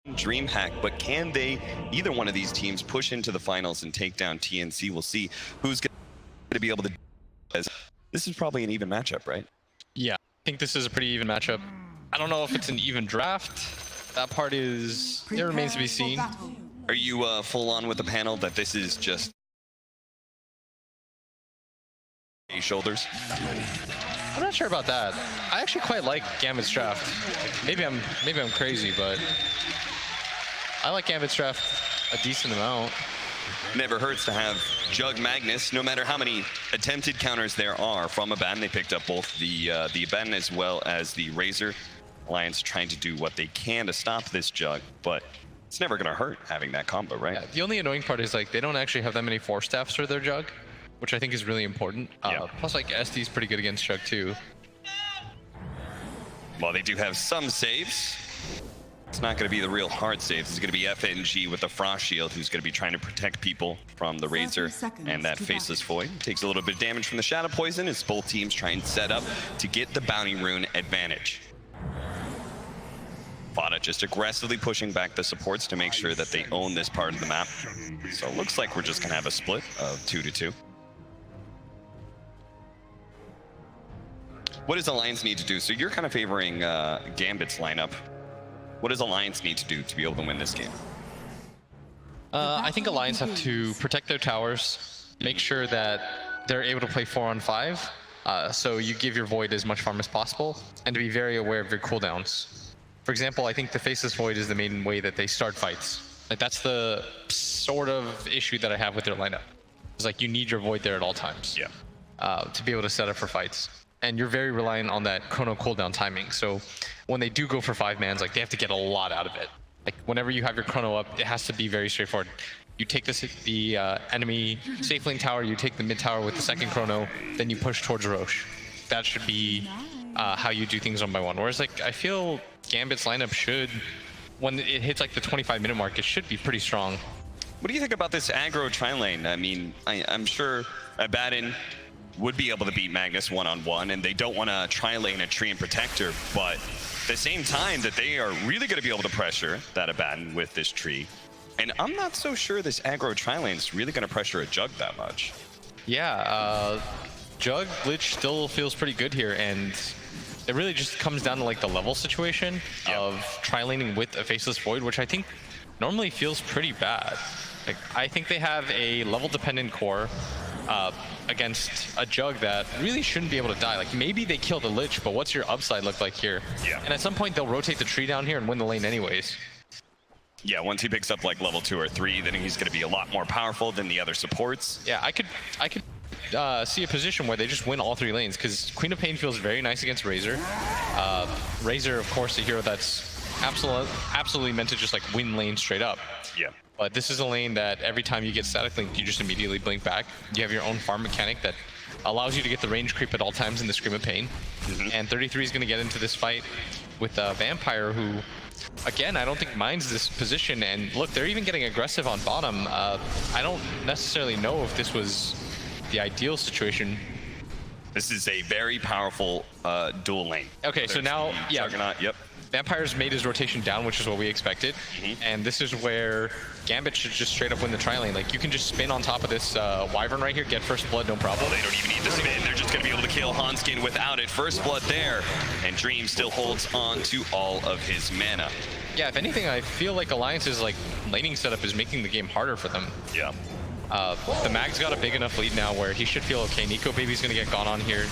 DreamHack, but can they, either one of these teams, push into the finals and take down TNC? We'll see who's going to be able to. This is probably an even matchup, right? Yeah, I think this is a pretty even matchup. I don't know if it's an even draft. That part is, it remains to be seen. Are you full on with the panel that this is just shoulders? I'm not sure about that. I actually quite like Gambit's draft. Maybe I'm crazy, but I like Gambit's draft a decent amount. Never hurts to have Jug Magnus, no matter how many attempted counters there are from Abaddon. They picked up both the Abaddon as well as the Razor. Alliance trying to do what they can to stop this Jug, but it's never going to hurt having that combo, right? Yeah, the only annoying part is like they don't actually have that many force staffs for their Jug, which I think is really important. Plus, like, SD is pretty good against Jug too. Well, they do have some saves. It's not going to be the real hard saves. It's going to be FNG with the Frost Shield, who's going to be trying to protect people from the Razor and that Faceless Void. Takes a little bit of damage from the Shadow Poison as both teams try and set up to get the Bounty Rune advantage. Fada just aggressively pushing back the supports to make sure that they own this part of the map. So it looks like we're just going to have a split of 2-2. What does Alliance need to do? So you're kind of favoring Gambit's lineup. What does Alliance need to do to be able to win this game? I think Alliance have to protect their towers, make sure that they're able to play 4-on-5, so you give your Void as much farm as possible, and to be very aware of your cooldowns. For example, I think the Faceless Void is the main way that they start fights. Like, that's the sort of issue that I have with their lineup. It's like you need your Void there at all times to be able to set up for fights. And you're very reliant on that chrono cooldown timing. So when they do go for 5-mans, like, they have to get a lot out of it. Like, whenever you have your chrono up, it has to be very straightforward. You take the enemy safe lane tower, you take the mid tower with the second chrono, then you push towards Roche. That should be how you do things one by one. Whereas, like, I feel Gambit's lineup should, when it hits like the 25-minute mark, it should be pretty strong. What do you think about this aggro tri-lane? I mean, I'm sure Abaddon would be able to beat Magnus one-on-one, and they don't want to tri-lane a tree and protector, but at the same time that they are really going to be able to pressure that Abaddon with this tree. And I'm not so sure this aggro tri-lane is really going to pressure a Jug that much. Yeah, Jug glitch still feels pretty good here, and it really just comes down to like the level situation of tri-laning with a Faceless Void, which I think normally feels pretty bad. Like, I think they have a level-dependent core against a Jug that really shouldn't be able to die. Like, maybe they kill the Lich, but what's your upside look like here? And at some point, they'll rotate the tree down here and win the lane anyways. Yeah, once he picks up like level 2 or 3, then he's going to be a lot more powerful than the other supports. Yeah, I could see a position where they just win all 3 lanes, because Queen of Pain feels very nice against Razor. Razor, of course, a hero that's absolutely meant to just like win lanes straight up. But this is a lane that every time you get static linked, you just immediately blink back. You have your own farm mechanic that allows you to get the range creep at all times in the Scream of Pain. And 33 is going to get into this fight with Vampire, who, again, I don't think minds this position. And look, they're even getting aggressive on bottom. I don't necessarily know if this was the ideal situation. This is a very powerful dual lane. Okay, so now, Juggernaut, Vampire's made his rotation down, which is what we expected. And this is where Gambit should just straight up win the tri-lane. Like, you can just spin on top of this Wyvern right here, get first blood, no problem. Well, they don't even need the spin. They're just going to be able to kill Hanskin without it. First blood there. And Dream still holds on to all of his mana. Yeah, if anything, I feel like Alliance's like laning setup is making the game harder for them. The Mag's got a big enough lead now where he should feel okay. Nico Baby's going to get gone on here.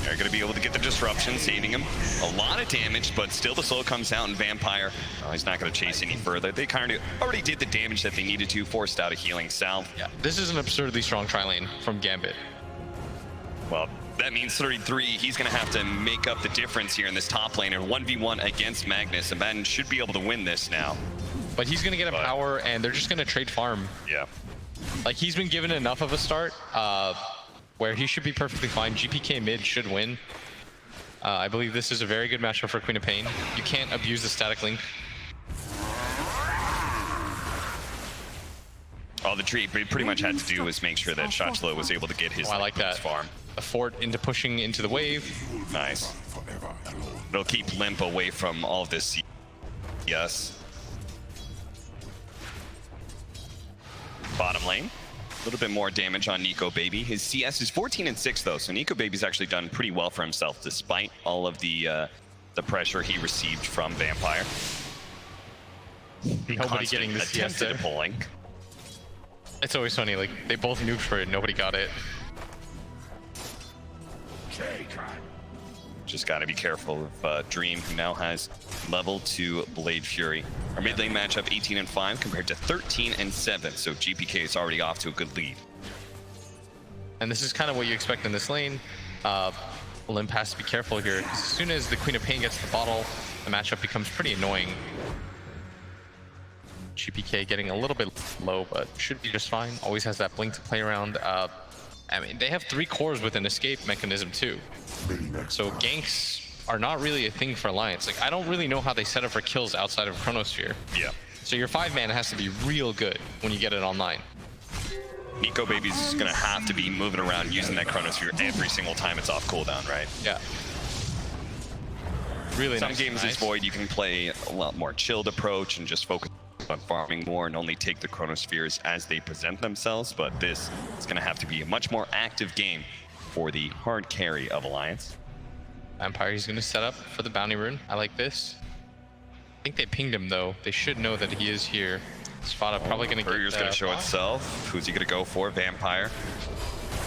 They're going to be able to get the disruption, saving him a lot of damage, but still the soul comes out, and Vampire, he's not going to chase any further. They kind of already did the damage that they needed to, forced out a healing salve. Yeah, this is an absurdly strong tri-lane from Gambit. Well, that means 33, he's going to have to make up the difference here in this top lane, and 1v1 against Magnus. Abaddon should be able to win this now. But he's going to get a power, and they're just going to trade farm. Like, he's been given enough of a start where he should be perfectly fine. GPK mid should win. I believe this is a very good matchup for Queen of Pain. You can't abuse the static link. All the tree pretty much had to do was make sure that Shotchlo was able to get his farm. A fort into pushing into the wave. Nice. It'll keep Limp away from all of this. Yes. bottom lane. A little bit more damage on Nico Baby. His CS is 14-6 though, so Nico Baby's actually done pretty well for himself despite all of the pressure he received from Vampire. Nobody getting the CS there. Pulling. It's always funny, like they both nuked for it, nobody got it. Just got to be careful of Dream, who now has level 2 Blade Fury. Our mid lane matchup 18-5 compared to 13-7, so GPK is already off to a good lead. And this is kind of what you expect in this lane. Limp has to be careful here. As soon as the Queen of Pain gets the bottle, the matchup becomes pretty annoying. GPK getting a little bit low, but should be just fine. Always has that blink to play around. I mean, they have 3 cores with an escape mechanism too. So ganks are not really a thing for Alliance. Like, I don't really know how they set up for kills outside of Chronosphere. Yeah. So your 5-man has to be real good when you get it online. Nico Baby's gonna have to be moving around using that Chronosphere every single time it's off cooldown, right? Yeah. Really Some nice. games as Void, you can play a lot more chilled approach and just focus on farming more and only take the Chronospheres as they present themselves, but this is gonna have to be a much more active game for the hard carry of Alliance. Vampire, he's going to set up for the bounty rune. I like this. I think they pinged him though. They should know that he is here. Spada probably going to get Courier's going to show itself. Who's he going to go for? Vampire.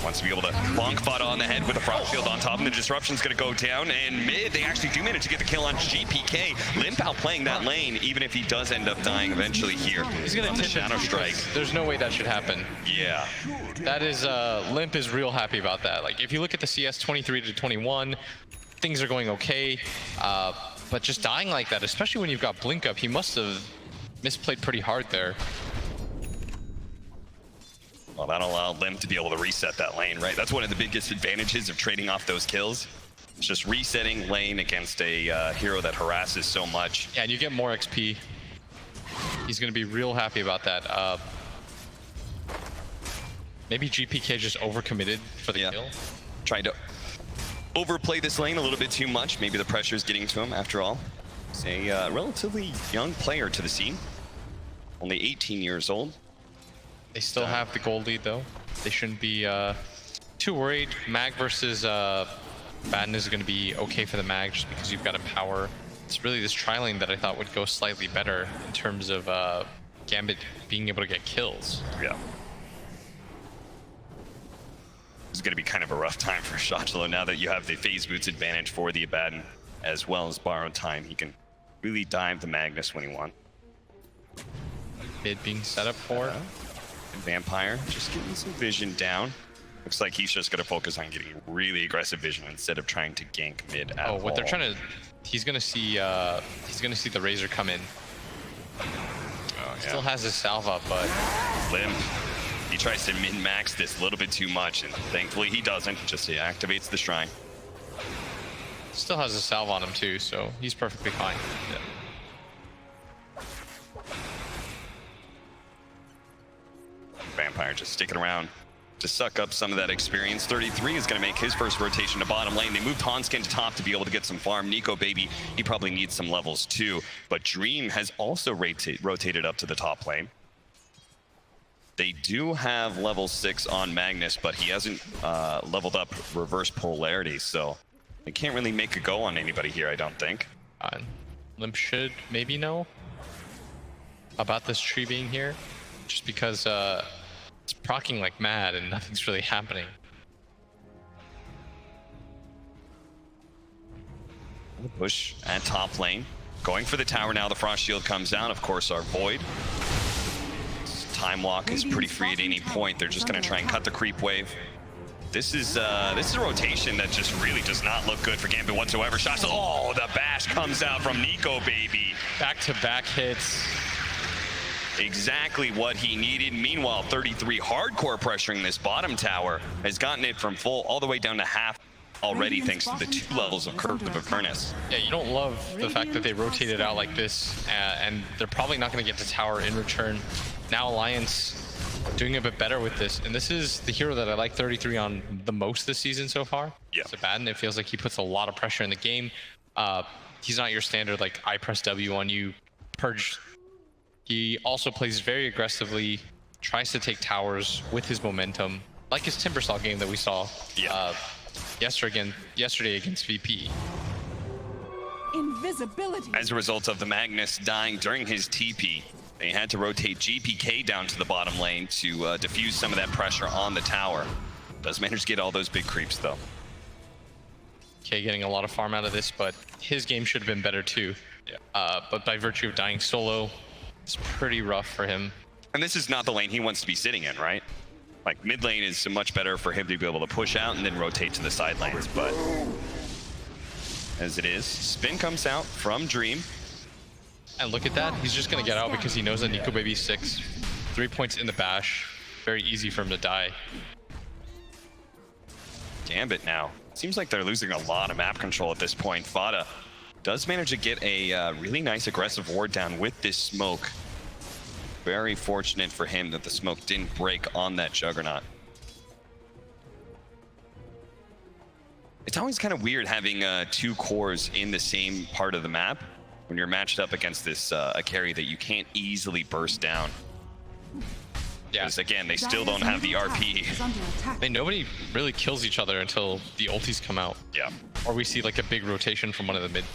Wants to be able to bonk Fada on the head with a frost shield on top, and the disruption's going to go down. And mid, they actually do manage to get the kill on GPK. Limp out playing that lane, even if he does end up dying eventually here. He's going to Shadow Strike. There's no way that should happen. Yeah. That is, Limp is real happy about that. Like, if you look at the CS 23-21, things are going okay. But just dying like that, especially when you've got Blink up, he must have misplayed pretty hard there. Well, that'll allow Limp to be able to reset that lane, right? That's one of the biggest advantages of trading off those kills. It's just resetting lane against a hero that harasses so much. Yeah, and you get more XP. He's going to be real happy about that. Maybe GPK just overcommitted for the kill. Trying to overplay this lane a little bit too much. Maybe the pressure is getting to him after all. He's a relatively young player to the scene. Only 18 years old. They still have the gold lead though. They shouldn't be too worried. Mag versus Baden is going to be okay for the Mag just because you've got a power. It's really this tri-lane that I thought would go slightly better in terms of Gambit being able to get kills. Yeah. It's going to be kind of a rough time for Shotchelo now that you have the phase boots advantage for the Abaddon as well as borrowed time. He can really dive the Magnus when he wants. Mid being set up for it. And Vampire just getting some vision down. Looks like he's just going to focus on getting really aggressive vision instead of trying to gank mid at all. What they're trying to, he's going to see the Razor come in. Oh, yeah. Still has his salve up, but Limp, he tries to min-max this a little bit too much, and thankfully he doesn't. Just he activates the shrine. Still has a salve on him too, so he's perfectly fine. Yeah. Vampire just sticking around to suck up some of that experience. 33 is going to make his first rotation to bottom lane. They moved Hanskin to top to be able to get some farm. Nico Baby, he probably needs some levels too. But Dream has also rotated up to the top lane. They do have level 6 on Magnus, but he hasn't leveled up reverse polarity, so they can't really make a go on anybody here, I don't think. Limp should maybe know about this tree being here, just because it's proccing like mad and nothing's really happening. Push at top lane. Going for the tower now. The Frost Shield comes down. Of course, our Void. Time Walk is pretty free at any point. They're just going to try and cut the creep wave. This is a rotation that just really does not look good for Gambit whatsoever. Shots. Oh, the bash comes out from Nico Baby. Back-to-back hits. Exactly what he needed. Meanwhile, 33 hardcore pressuring this bottom tower has gotten it from full all the way down to half already, thanks to the 2 levels of Curve of Furnace. Yeah, you don't love the fact that they rotated out like this, and they're probably not going to get to tower in return. Now Alliance doing a bit better with this, and this is the hero that I like 33 on the most this season so far. Yeah. Abaddon, it feels like he puts a lot of pressure in the game. He's not your standard like I press W on you, purge. He also plays very aggressively tries to take towers with his momentum, like his Timbersaw game that we saw yesterday against VP. Invisibility. As a result of the Magnus dying during his TP, they had to rotate GPK down to the bottom lane to diffuse some of that pressure on the tower. Does manage to get all those big creeps though. Okay, getting a lot of farm out of this, but his game should have been better too. But by virtue of dying solo, it's pretty rough for him. And this is not the lane he wants to be sitting in, right? Like mid lane is much better for him to be able to push out and then rotate to the side lanes, but as it is, spin comes out from Dream. And look at that, he's just gonna get out because he knows that Nico Baby's 6. 3 points in the bash, very easy for him to die. Gambit now. Seems like they're losing a lot of map control at this point. Fada does manage to get a really nice aggressive ward down with this smoke. Very fortunate for him that the smoke didn't break on that Juggernaut. It's always kind of weird having two cores in the same part of the map when you're matched up against this a carry that you can't easily burst down. Yeah. Because again, they still don't have the RP. Nobody really kills each other until the ultis come out. Yeah. Or we see like a big rotation from one of the mid.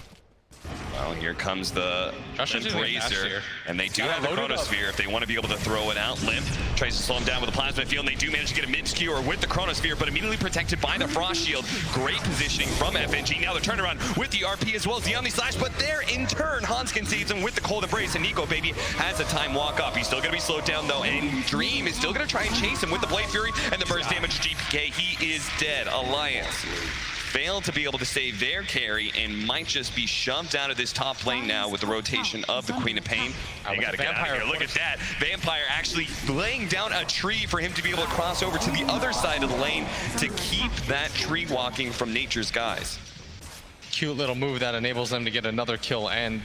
Well, here comes the Brazier, and they do have the Chronosphere if they want to be able to throw it out. Limp tries to slow him down with the Plasma Field, and they do manage to get a mid-skewer with the Chronosphere, but immediately protected by the Frost Shield. Great positioning from FNG. Now the turnaround with the RP as well as the Omni Slash, but there in turn, Hanskin saves him with the Cold Embrace, and Nico Baby has a time walk up. He's still going to be slowed down though, and Dream is still going to try and chase him with the Blade Fury and the burst damage to GPK. He is dead. Alliance failed to be able to save their carry and might just be shoved out of this top lane now with the rotation of the Queen of Pain. They gotta get out of here. Look at that. Vampire actually laying down a tree for him to be able to cross over to the other side of the lane to keep that tree walking from Nature's guys. Cute little move that enables them to get another kill. And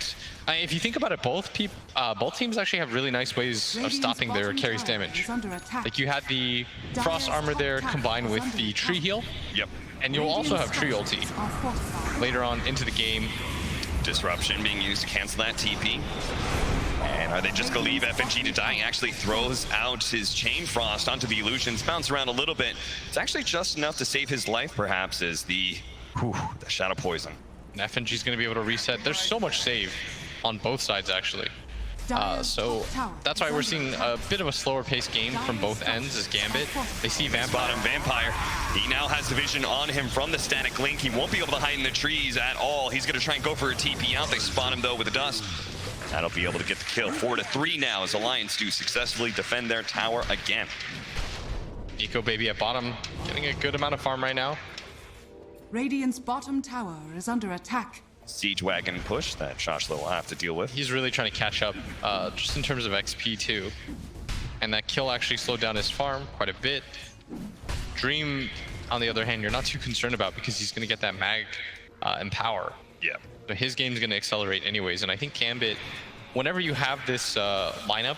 if you think about it, both teams actually have really nice ways of stopping their carry's damage. Like you had the Frost Armor there combined with the tree heal. Yep. And you'll also have tree ulti later on into the game. Disruption being used to cancel that TP. And are they just gonna leave FNG to die? He actually throws out his Chain Frost onto the illusions, bounce around a little bit. It's actually just enough to save his life, perhaps, as the Shadow Poison. And FNG's gonna be able to reset. There's so much save on both sides, actually. So that's why we're seeing a bit of a slower paced game from both ends as Gambit. They see Vampire. He now has the vision on him from the static link. He won't be able to hide in the trees at all. He's gonna try and go for a TP out. They spot him though with the dust. That'll be able to get the kill. 4-3 now as Alliance do successfully defend their tower again. Nico Baby at bottom, getting a good amount of farm right now. Radiant's bottom tower is under attack. Siege wagon push that Shoshla will have to deal with. He's really trying to catch up, just in terms of XP too. And that kill actually slowed down his farm quite a bit. Dream, on the other hand, you're not too concerned about because he's going to get that mag and power. Yeah. So his game's going to accelerate anyways. And I think Gambit, whenever you have this lineup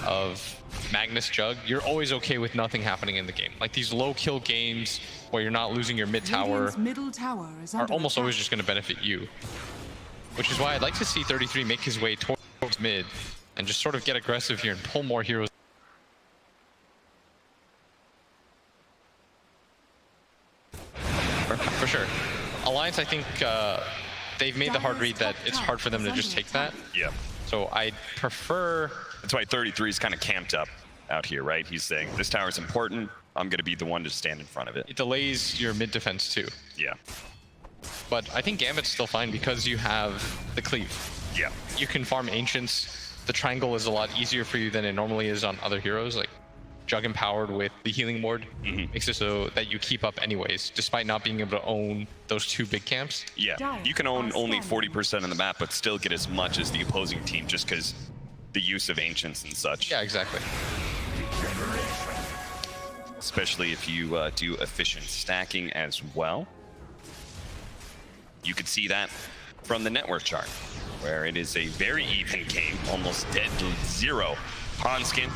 of Magnus Jug, you're always okay with nothing happening in the game. Like these low kill games where you're not losing your mid tower are almost always just going to benefit you. Which is why I'd like to see 33 make his way towards mid and just sort of get aggressive here and pull more heroes. For sure. Alliance, I think they've made the hard read that it's hard for them to just take that. Yeah. So I prefer... That's why 33 is kind of camped up out here, right? He's saying, this tower is important. I'm going to be the one to stand in front of it. It delays your mid defense too. Yeah. But I think Gambit's still fine because you have the cleave. Yeah. You can farm Ancients. The triangle is a lot easier for you than it normally is on other heroes. Like Jug empowered with the healing ward makes it so that you keep up anyways, despite not being able to own those two big camps. Yeah. You can own only 40% of the map, but still get as much as the opposing team just because the use of Ancients and such. Yeah, exactly. Especially if you do efficient stacking as well. You could see that from the network chart, where it is a very even game, almost dead to 0. Hanskin,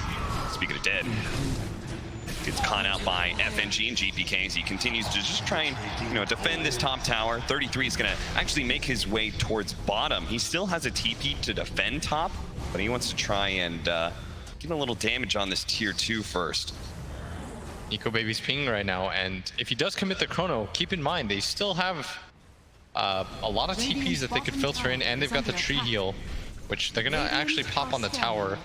speaking of dead, gets caught out by FNG and GPK as he continues to just try and, defend this top tower. 33 is going to actually make his way towards bottom. He still has a TP to defend top, but he wants to try and getting a little damage on this tier 2 first. Nico Baby's pinging right now, and if he does commit the chrono, keep in mind they still have a lot of TPs that they could filter in, and they've got the tree heal, which they're gonna actually pop on the tower.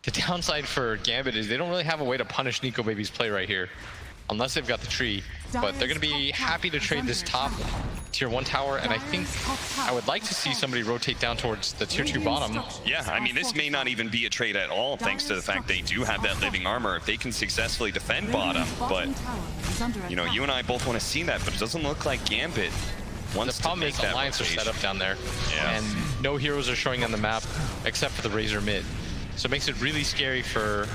The downside for Gambit is they don't really have a way to punish Nico Baby's play right here, unless they've got the tree. But they're gonna be happy to trade this top tier 1 tower, and I think I would like to see somebody rotate down towards the tier 2 bottom. Yeah, I mean, this may not even be a trade at all, thanks to the fact they do have that living armor if they can successfully defend bottom. But, you know, you and I both want to see that, but it doesn't look like Gambit wants The problem to make is that alliance are rotation. set up down there, Yeah. and no heroes are showing on the map except for the Razor mid. So it makes it really scary for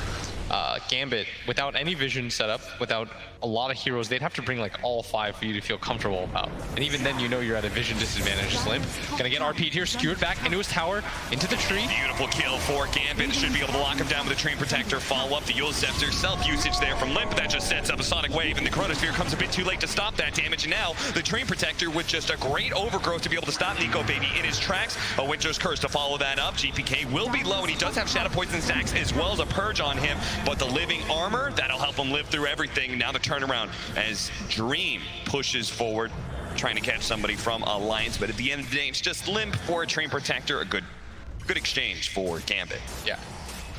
Gambit without any vision set up, without a lot of heroes. They'd have to bring like all 5 for you to feel comfortable about. And even then, you know you're at a vision disadvantage. Limp gonna get RP'd here, skewered back into his tower, into the tree. Beautiful kill for Gambit. Should be able to lock him down with a Train Protector. Follow up the Yule Scepter. Self-usage there from Limp. That just sets up a Sonic Wave, and the Chronosphere comes a bit too late to stop that damage. And now the Train Protector with just a great overgrowth to be able to stop Nico Baby in his tracks. A Winter's Curse to follow that up. GPK will be low, and he does have Shadow Poison stacks as well as a Purge on him. But the living armor, that'll help him live through everything. Now the turnaround as Dream pushes forward, trying to catch somebody from Alliance, but at the end of the day, it's just Limp for a Train Protector. A good exchange for Gambit. Yeah,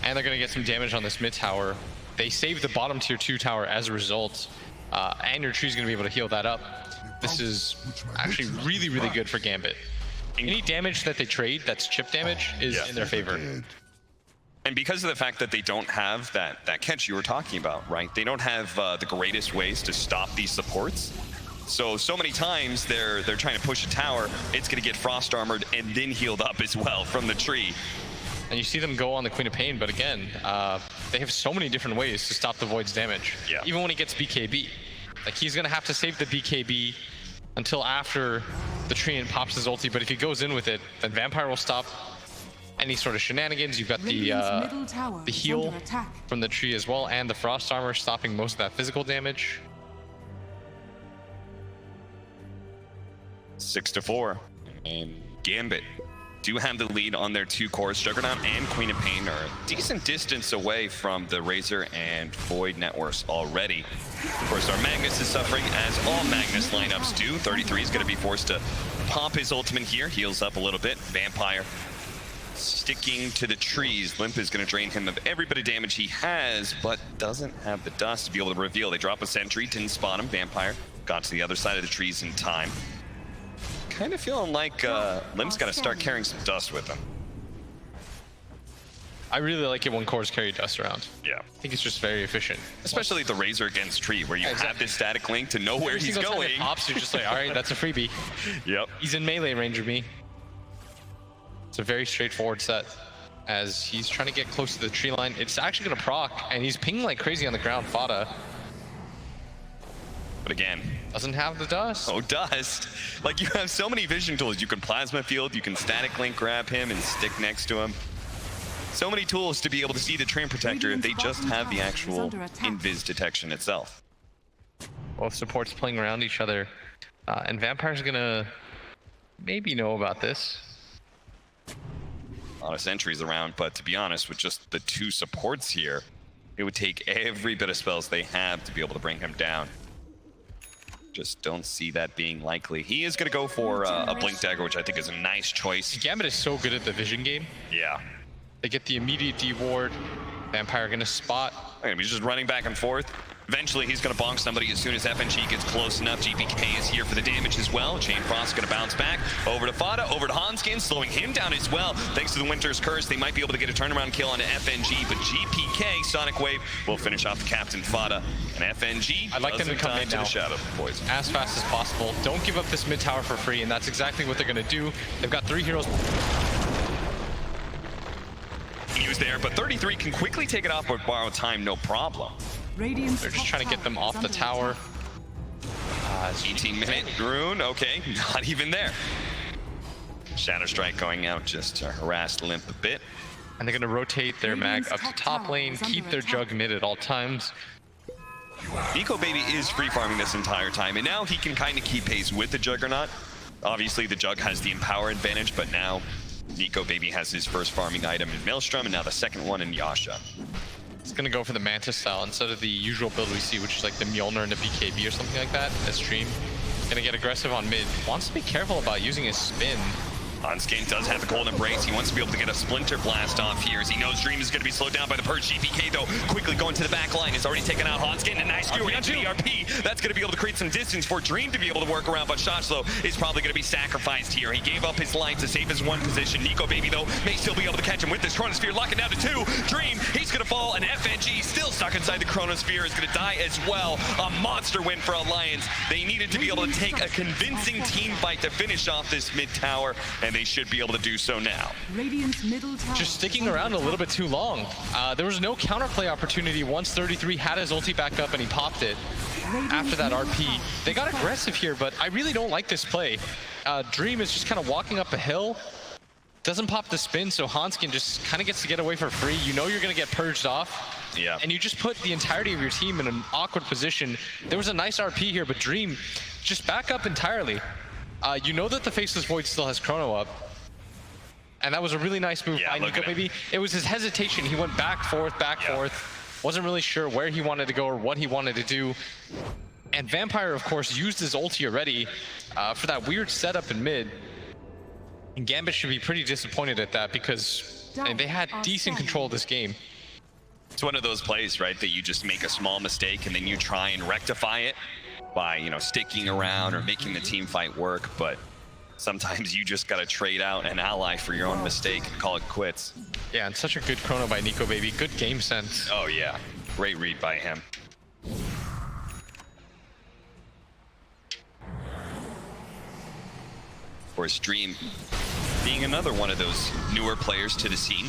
and they're gonna get some damage on this mid tower. They saved the bottom tier 2 tower as a result, and your tree's gonna be able to heal that up. This is actually really, really good for Gambit. Any damage that they trade that's chip damage is in their favor. And because of the fact that they don't have that catch you were talking about, right? They don't have the greatest ways to stop these supports. So many times they're trying to push a tower, it's gonna get frost armored and then healed up as well from the tree. And you see them go on the Queen of Pain, but again, they have so many different ways to stop the Void's damage. Yeah. Even when he gets BKB. Like, he's gonna have to save the BKB until after the Treant pops his ulti, but if he goes in with it, then Vampire will stop any sort of shenanigans. You've got the heal from the tree as well, and the frost armor stopping most of that physical damage. 6-4, and Gambit do have the lead on their 2 cores. Juggernaut and Queen of Pain are a decent distance away from the Razor and Void networks already. Of course, our Magnus is suffering, as all Magnus lineups do. 33 is going to be forced to pop his ultimate here, heals up a little bit. Vampire sticking to the trees. Limp is going to drain him of every bit of damage he has, but doesn't have the dust to be able to reveal. They drop a sentry, didn't spot him. Vampire got to the other side of the trees in time. Kind of feeling like Limp's got to start carrying some dust with him. I really like it when cores carry dust around. Yeah. I think it's just very efficient. Especially the Razor against Tree, where you have this static link to know where he's Every single time going. it pops, you're just like, all right, that's a freebie. Yep. He's in melee range of me. It's a very straightforward set. As he's trying to get close to the tree line, it's actually gonna proc, and he's pinging like crazy on the ground. Fada But again, doesn't have the dust. oh, dust. Like, you have so many vision tools. You can plasma field, you can static link grab him and stick next to him. So many tools to be able to see the Train Protector if they just have the actual invis detection itself. Both supports playing around each other, and Vampire's gonna maybe know about this. A lot of sentries around, but to be honest, with just the 2 supports here, it would take every bit of spells they have to be able to bring him down. Just don't see that being likely. He is going to go for a Blink Dagger, which I think is a nice choice. Gambit is so good at the vision game. Yeah. They get the immediate D-ward. Vampire gonna spot. He's just running back and forth. Eventually, he's going to bonk somebody as soon as FNG gets close enough. GPK is here for the damage as well. Chain Frost going to bounce back. Over to Fada, over to Hanskin, slowing him down as well. Thanks to the Winter's Curse, they might be able to get a turnaround kill on FNG, but GPK, Sonic Wave, will finish off the Captain Fada. And FNG, I'd like them to come in to now. the Shadow Poison. As fast as possible. Don't give up this mid tower for free, and that's exactly what they're gonna do. They've got 3 heroes. He was there, but 33 can quickly take it off with borrowed time, no problem. They're just trying to get them off the tower. 18-minute rune, okay, not even there. Shadow Strike going out just to harass Limp a bit. And they're gonna rotate their mag up to top lane, keep their jug mid at all times. Nico Baby is free farming this entire time, and now he can kind of keep pace with the Juggernaut. Obviously, the Jug has the Empower advantage, but now Nico Baby has his first farming item in Maelstrom, and now the second one in Yasha. It's gonna go for the Mantis style instead of the usual build we see, which is like the Mjolnir and the BKB or something like that as Dream. Gonna get aggressive on mid. Wants to be careful about using his spin. Hanskin does have the Cold Embrace. He wants to be able to get a Splinter Blast off here as he knows Dream is going to be slowed down by the Purge. GPK, though, quickly going to the back line. He's already taken out Hanskin. A nice skewer into the RP. That's going to be able to create some distance for Dream to be able to work around, but Shoshlo is probably going to be sacrificed here. He gave up his life to save his one position. Nico Baby, though, may still be able to catch him with this Chronosphere. Locking down to 2. Dream, he's going to fall. An FNG still stuck inside the Chronosphere is going to die as well. A monster win for Alliance. They needed to be able to take a convincing team fight to finish off this mid tower, and they should be able to do so now. Radiant's middle tower Just sticking around a little bit too long. There was no counterplay opportunity once 33 had his ulti back up and he popped it after that RP. They got aggressive here, but I really don't like this play. Dream is just kind of walking up a hill. Doesn't pop the spin, so Hanskin just kind of gets to get away for free. You know you're going to get purged off. Yeah. And you just put the entirety of your team in an awkward position. There was a nice RP here, but Dream just back up entirely. You know that the Faceless Void still has Chrono up. And that was a really nice move by Nico Baby. It was his hesitation. He went back, forth, Wasn't really sure where he wanted to go or what he wanted to do. And Vampire, of course, used his ulti already for that weird setup in mid. And Gambit should be pretty disappointed at that because they had decent control of this game. It's one of those plays, right, that you just make a small mistake and then you try and rectify it by, you know, sticking around or making the team fight work, but sometimes you just gotta trade out an ally for your own mistake and call it quits. Yeah, and such a good chrono by Nico Baby. Good game sense. Oh yeah, great read by him. Of course, Dream, being another one of those newer players to the scene,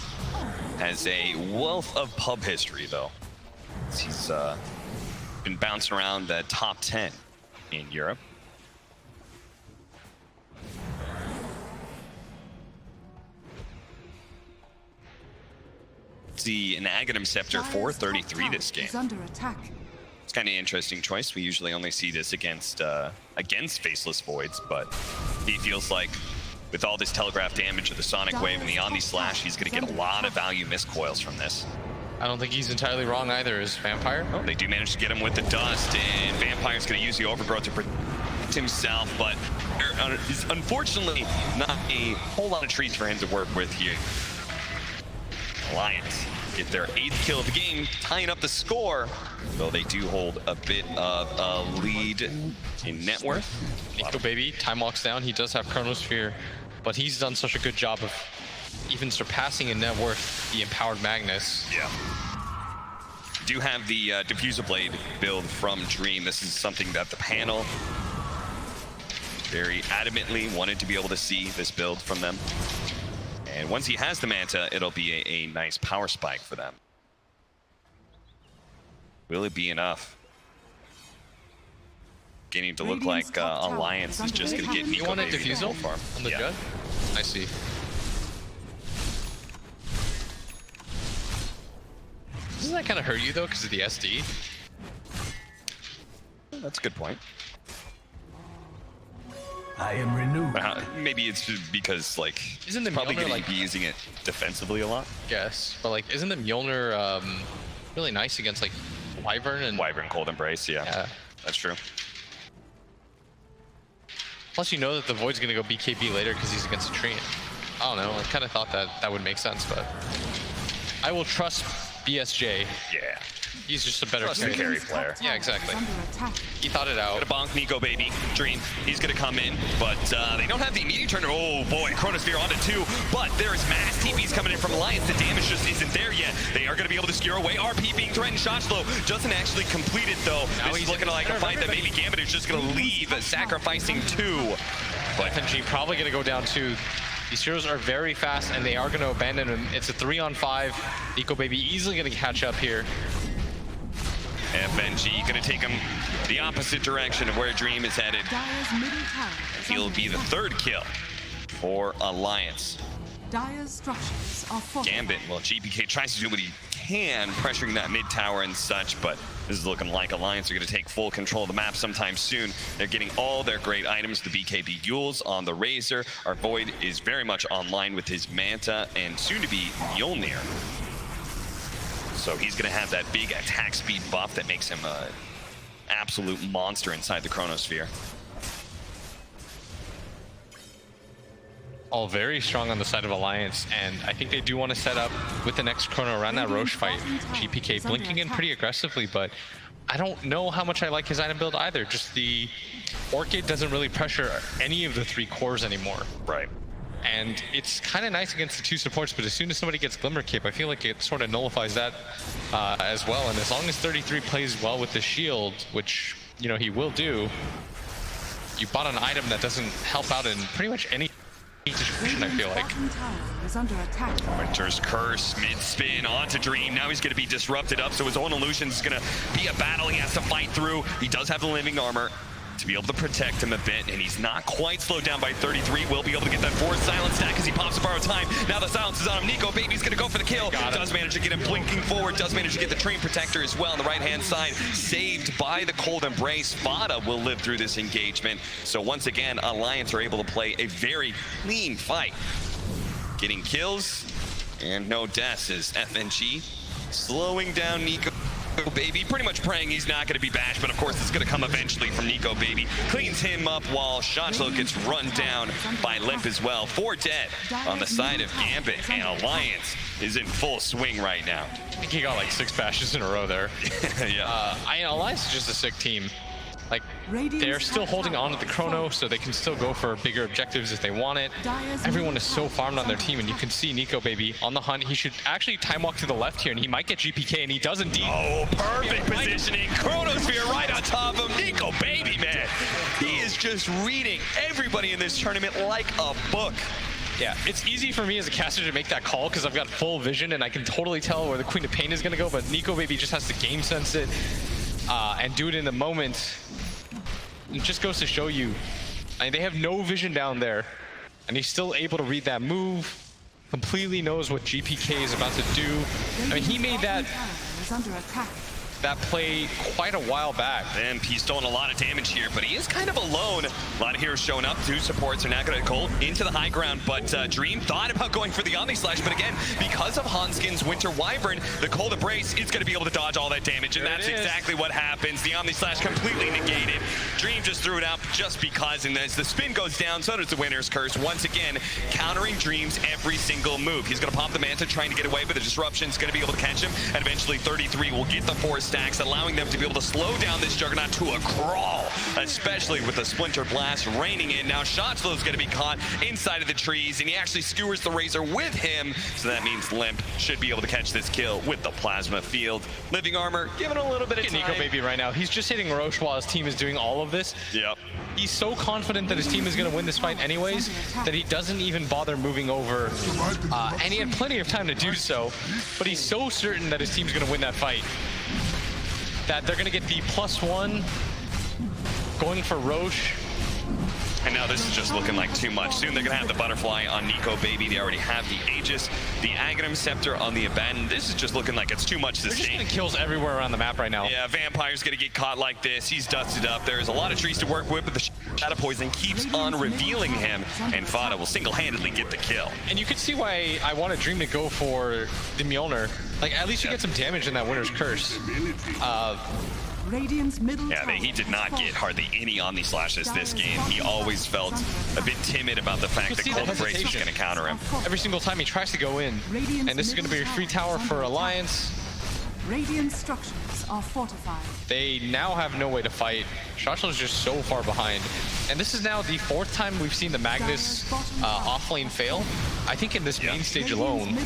has a wealth of pub history though. He's been bouncing around the top 10 in Europe. See an Aghanim Scepter for 33 this game. Under attack. It's kind of an interesting choice. We usually only see this against Faceless Voids, but he feels like with all this telegraph damage of the Sonic Wave and the Omni Slash, he's going to get a lot of value miscoils from this. I don't think he's entirely wrong either, is Vampire. Oh, they do manage to get him with the dust, and Vampire's going to use the Overgrowth to protect himself, but there's unfortunately not a whole lot of trees for him to work with here. Alliance get their 8th kill of the game, tying up the score, though they do hold a bit of a lead in net worth. Nico Baby, time locks down. He does have Chronosphere, but he's done such a good job of even surpassing in net worth the Empowered Magnus. Yeah. Do have the Diffuser Blade build from Dream. This is something that the panel very adamantly wanted to be able to see this build from them. And once he has the Manta, it'll be a nice power spike for them. Will it be enough? Beginning to look like Alliance is just going to get Nico You want a Baby Diffusal farm on the Jud? I see. Doesn't that kind of hurt you though because of the SD? That's a good point. I am renewed. Maybe it's because like Isn't the probably Mjolnir, going to like- be using it defensively a lot. Yes, but like, isn't the Mjolnir really nice against like Wyvern and Wyvern Cold Embrace, yeah. That's true. Plus, you know that the Void's gonna go BKB later because he's against a Treant. I don't know. I kind of thought that would make sense, but I will trust BSJ. Yeah. He's just a better Trust the carry. carry player. Yeah, exactly. Under attack. He thought it out. Gonna bonk Nico Baby. Dream, he's gonna come in, but they don't have the immediate turn. Oh boy, Chronosphere onto 2, but there is mass TPs coming in from Alliance. The damage just isn't there yet. They are gonna be able to skewer away. RP being threatened. Shoshlo doesn't actually complete it though. Now This is he's looking in the like a center of fight that everybody. maybe Gambit is just gonna leave, sacrificing 2. But FNG probably gonna go down too. These heroes are very fast and they are gonna abandon him. It's a 3-on-5. Nico Baby easily gonna catch up here. FNG gonna take him the opposite direction of where Dream is headed. Dire's middle tower is He'll under be the attack. 3rd kill for Alliance. Dire's structures are fortified. Gambit, well, GPK tries to do what he can, pressuring that mid tower and such, but This is looking like Alliance are going to take full control of the map sometime soon. They're getting all their great items, the BKB Yules on the Razor. Our Void is very much online with his Manta and soon to be Mjolnir. So he's going to have that big attack speed buff that makes him an absolute monster inside the Chronosphere. All very strong on the side of Alliance, and I think they do want to set up with the next Chrono around that Roche fight. GPK blinking in pretty aggressively, but I don't know how much I like his item build either. Just the Orchid doesn't really pressure any of the 3 cores anymore. Right. And it's kind of nice against the 2 supports, but as soon as somebody gets Glimmer Cape, I feel like it sort of nullifies that as well. And as long as 33 plays well with the shield, which, you know, he will do, you bought an item that doesn't help out in pretty much any situation, I feel like. Winter's Curse, mid-spin onto Dream. Now he's going to be disrupted up, so his own illusion is going to be a battle he has to fight through. He does have the living armor to be able to protect him a bit, and he's not quite slowed down by 33. Will be able to get that 4th silence stack as he pops to borrow time. Now the silence is on him. Nico Baby's going to go for the kill. Does manage to get him blinking forward. Does manage to get the Train Protector as well on the right-hand side. Saved by the Cold Embrace. Vada will live through this engagement. So once again, Alliance are able to play a very clean fight. Getting kills and no deaths as FNG slowing down Nico Baby, pretty much praying he's not going to be bashed, but of course it's going to come eventually from Nico Baby. Cleans him up while Shotchlo gets run down by Limp as well. 4 dead on the side of Gambit, and Alliance is in full swing right now. I think he got like 6 bashes in a row there. Yeah. Alliance is just a sick team. Like, they're still holding on to the Chrono, so they can still go for bigger objectives if they want it. Everyone is so farmed on their team, and you can see Nico Baby on the hunt. He should actually time walk to the left here, and he might get GPK, and he does indeed. Oh, perfect positioning. Chronosphere right on top of Nico Baby, man. He is just reading everybody in this tournament like a book. Yeah, it's easy for me as a caster to make that call because I've got full vision, and I can totally tell where the Queen of Pain is going to go, but Nico Baby just has to game sense it and do it in the moment. It just goes to show you, I mean, they have no vision down there, and he's still able to read that move, completely knows what GPK is about to do. I mean, he made that play quite a while back. And he's doing a lot of damage here, but he is kind of alone. A lot of heroes showing up. 2 supports are not going to Cold into the high ground, but Dream thought about going for the Omni Slash, but again, because of Hanskin's Winter Wyvern, the Cold Embrace is going to be able to dodge all that damage, and that's exactly what happens. The Omni Slash completely negated. Dream just threw it out just because, and as the spin goes down, so does the Winter's Curse. Once again, countering Dream's every single move. He's going to pop the Manta, trying to get away, but the Disruption's going to be able to catch him, and eventually 33 will get the 4 stacks, allowing them to be able to slow down this Juggernaut to a crawl, especially with the Splinter Blast raining in. Now Shotslow's going to be caught inside of the trees, and he actually skewers the Razor with him, so that means Limp should be able to catch this kill with the Plasma Field. Living Armor, given a little bit of time. Nico Baby right now, he's just hitting Roche while his team is doing all of this. Yep. He's so confident that his team is going to win this fight anyways that he doesn't even bother moving over, and he had plenty of time to do so, but he's so certain that his team's going to win that fight that they're going to get the +1 going for Roche. And now this is just looking like too much. Soon they're going to have the Butterfly on Nico Baby. They already have the Aegis, the Aghanim Scepter on the Abaddon. This is just looking like it's too much to They're just sustain. getting kills everywhere around the map right now. Yeah, Vampire's going to get caught like this. He's dusted up. There's a lot of trees to work with, but the Shadow Poison keeps on revealing him, and Vada will single-handedly get the kill. And you can see why I wanted Dream to go for the Mjolnir. Like, at least you get some damage in that Winter's Curse. Yeah, he did not get hardly any Omni Slashes this game. He always felt a bit timid about the fact that Cold Embrace was going to counter him. Every single time he tries to go in. And this is going to be a free tower for Alliance. Radiant structures are fortified. They now have no way to fight. Shotchlo is just so far behind. And this is now the 4th time we've seen the Magnus offlane fail. I think in this main stage alone,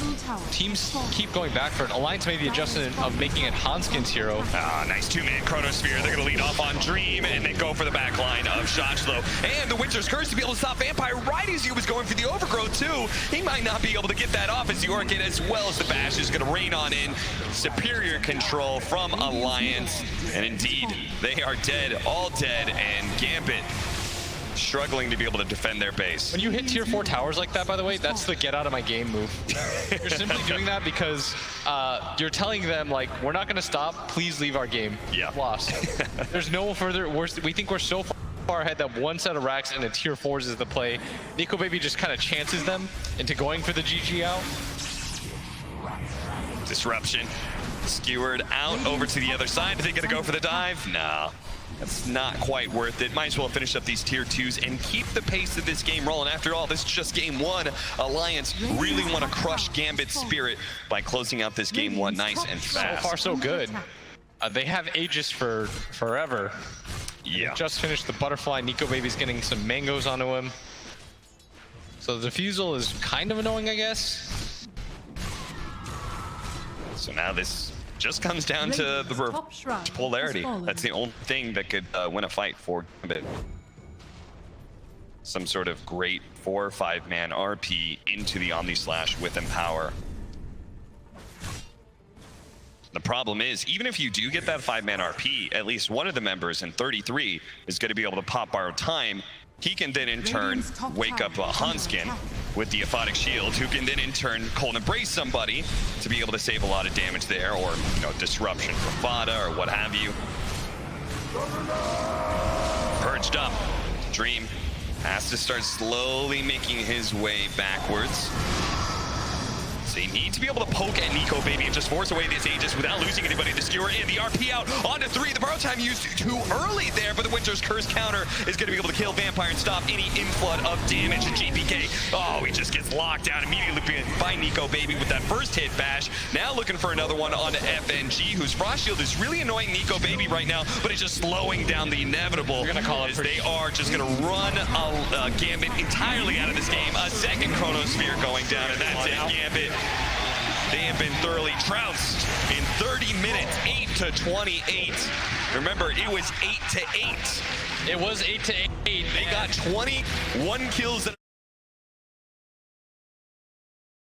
teams keep going back for it. Alliance made the adjustment of making it Hanskin's hero. Nice 2-man Chronosphere. They're going to lead off on Dream and then go for the back line of Shotchlo. And the Winter's Curse to be able to stop Vampire right as he was going for the Overgrowth too. He might not be able to get that off as the Orchid, as well as the Bash is going to rain on in. Superior control from Alliance. And indeed, they are dead, all dead, and Gambit struggling to be able to defend their base. When you hit tier 4 towers like that, by the way, that's the get out of my game move. You're simply doing that because you're telling them, like, we're not going to stop. Please leave our game. Yeah. Lost. There's no further. We think we're so far ahead that one set of racks and the tier 4s is the play. Nico Baby just kind of chances them into going for the GG out. Disruption. Skewered out over to the other side. Are they going to go for the dive? No. That's not quite worth it. Might as well finish up these tier 2s and keep the pace of this game rolling. After all, this is just game 1. Alliance really want to crush Gambit's spirit by closing out this game 1 nice and fast. So far, so good. They have Aegis for forever. Yeah. Just finished the butterfly. Nico Baby's getting some mangoes onto him. So the defusal is kind of annoying, I guess. So now this just comes down to the polarity. That's the only thing that could win a fight for Gambit. Some sort of great 4 or 5 man RP into the Omni Slash with Empower. The problem is, even if you do get that 5-man RP, at least one of the members in 33 is going to be able to pop borrow time. He can then in turn wake up Hanskin with the Aphotic Shield, who can then in turn cold embrace somebody to be able to save a lot of damage there, or disruption from Fada or what have you. Purged up. Dream has to start slowly making his way backwards. They need to be able to poke at Nico Baby and just force away this Aegis without losing anybody to skewer. And the RP out onto 3. The borrow time used too early there, but the Winter's Curse counter is going to be able to kill Vampire and stop any inflood of damage. And JPK, oh, he just gets locked down immediately by Nico Baby with that first hit bash. Now looking for another one on FNG, whose Frost Shield is really annoying Nico Baby right now, but it's just slowing down the inevitable. We're going to call it they are just going to run Gambit entirely out of this game. A second Chronosphere going down, and that's it. Gambit. They have been thoroughly trounced in 30 minutes, 8-28. Remember, it was 8-8. It was 8-8. They got 21 kills.